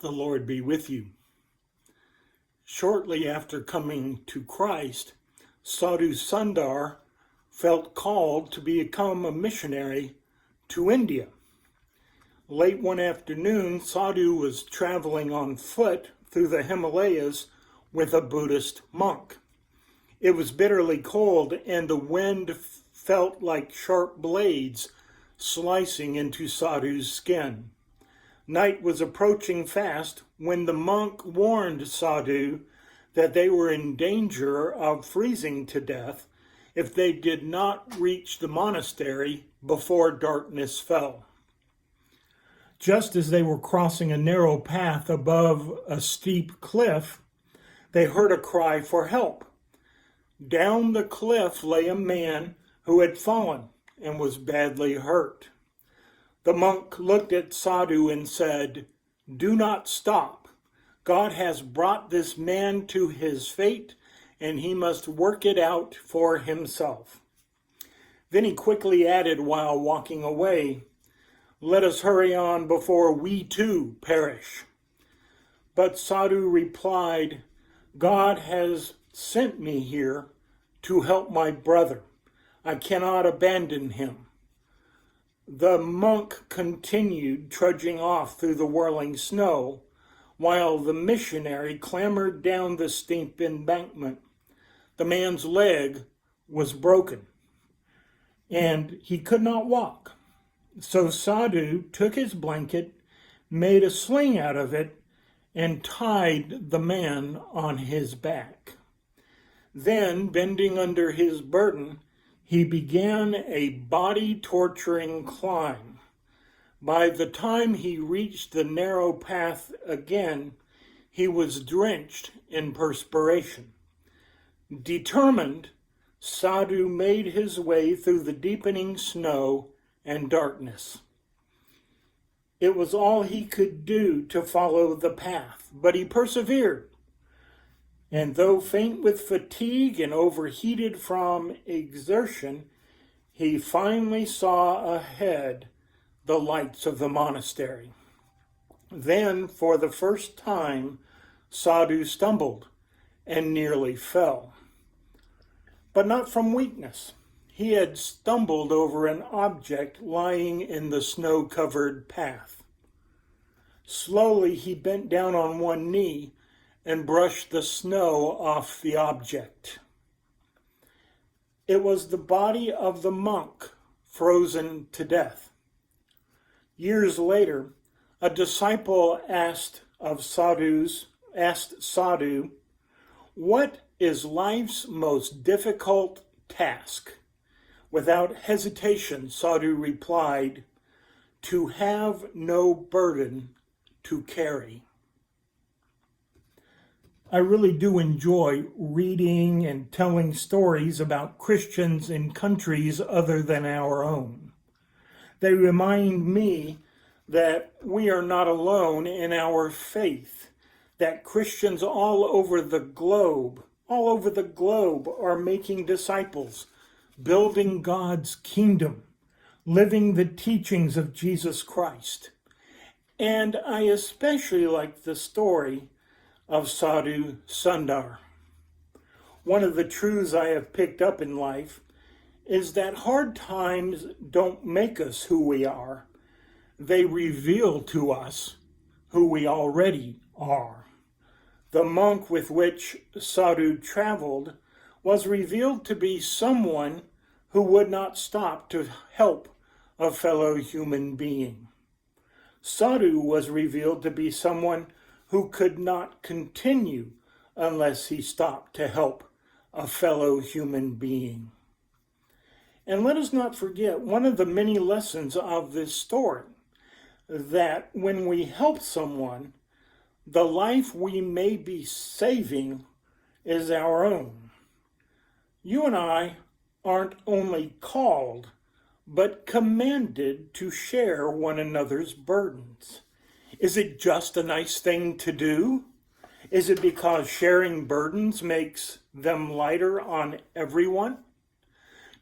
The Lord be with you. Shortly after coming to Christ, Sadhu Sundar felt called to become a missionary to India. Late one afternoon, Sadhu was traveling on foot through the Himalayas with a Buddhist monk. It was bitterly cold, and the wind felt like sharp blades slicing into Sadhu's skin. Night was approaching fast when the monk warned Sadhu that they were in danger of freezing to death if they did not reach the monastery before darkness fell. Just as they were crossing a narrow path above a steep cliff, they heard a cry for help. Down the cliff lay a man who had fallen and was badly hurt. The monk looked at Sadhu and said, "Do not stop. God has brought this man to his fate, and he must work it out for himself." Then he quickly added while walking away, "Let us hurry on before we too perish." But Sadhu replied, "God has sent me here to help my brother. I cannot abandon him." The monk continued trudging off through the whirling snow, while the missionary clambered down the steep embankment. The man's leg was broken, and he could not walk. So Sadhu took his blanket, made a sling out of it, and tied the man on his back. Then, bending under his burden, he began a body-torturing climb. By the time he reached the narrow path again, he was drenched in perspiration. Determined, Sadhu made his way through the deepening snow and darkness. It was all he could do to follow the path, but he persevered. And though faint with fatigue and overheated from exertion, he finally saw ahead the lights of the monastery. Then, for the first time, Sadhu stumbled and nearly fell. But not from weakness. He had stumbled over an object lying in the snow-covered path. Slowly, he bent down on one knee and brushed the snow off the object. It was the body of the monk, frozen to death. Years later, a disciple asked Sadhu, "What is life's most difficult task?" Without hesitation, Sadhu replied, "To have no burden to carry." I really do enjoy reading and telling stories about Christians in countries other than our own. They remind me that we are not alone in our faith, that Christians all over the globe are making disciples, building God's kingdom, living the teachings of Jesus Christ. And I especially like the story of Sadhu Sundar. One of the truths I have picked up in life is that hard times don't make us who we are. They reveal to us who we already are. The monk with which Sadhu traveled was revealed to be someone who would not stop to help a fellow human being. Sadhu was revealed to be someone who could not continue unless he stopped to help a fellow human being. And let us not forget one of the many lessons of this story, that when we help someone, the life we may be saving is our own. You and I aren't only called, but commanded to share one another's burdens. Is it just a nice thing to do? Is it because sharing burdens makes them lighter on everyone?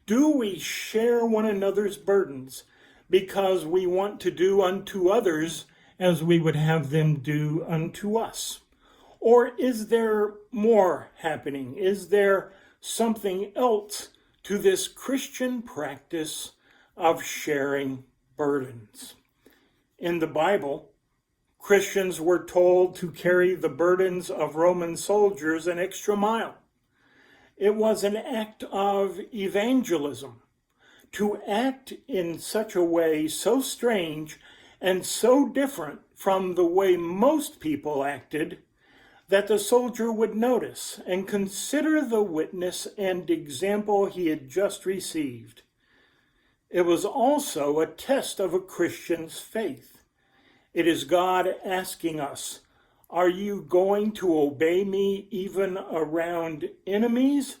Do we share one another's burdens because we want to do unto others as we would have them do unto us? Or is there more happening? Is there something else to this Christian practice of sharing burdens? In the Bible, Christians were told to carry the burdens of Roman soldiers an extra mile. It was an act of evangelism to act in such a way so strange and so different from the way most people acted that the soldier would notice and consider the witness and example he had just received. It was also a test of a Christian's faith. It is God asking us, are you going to obey me even around enemies?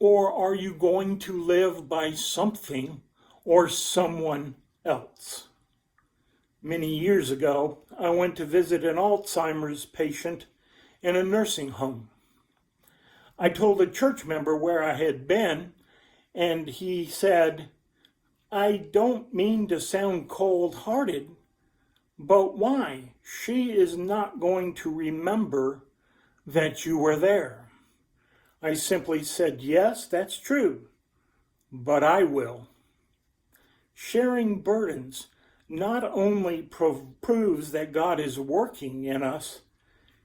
Or are you going to live by something or someone else? Many years ago, I went to visit an Alzheimer's patient in a nursing home. I told a church member where I had been, and he said, I don't mean to sound cold-hearted, but why? She is not going to remember that you were there. I simply said, yes, that's true, but I will. Sharing burdens not only proves that God is working in us,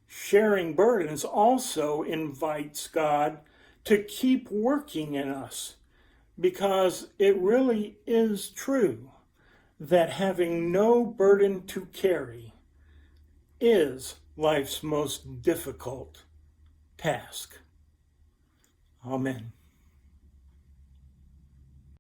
sharing burdens also invites God to keep working in us, because it really is true that having no burden to carry is life's most difficult task. Amen.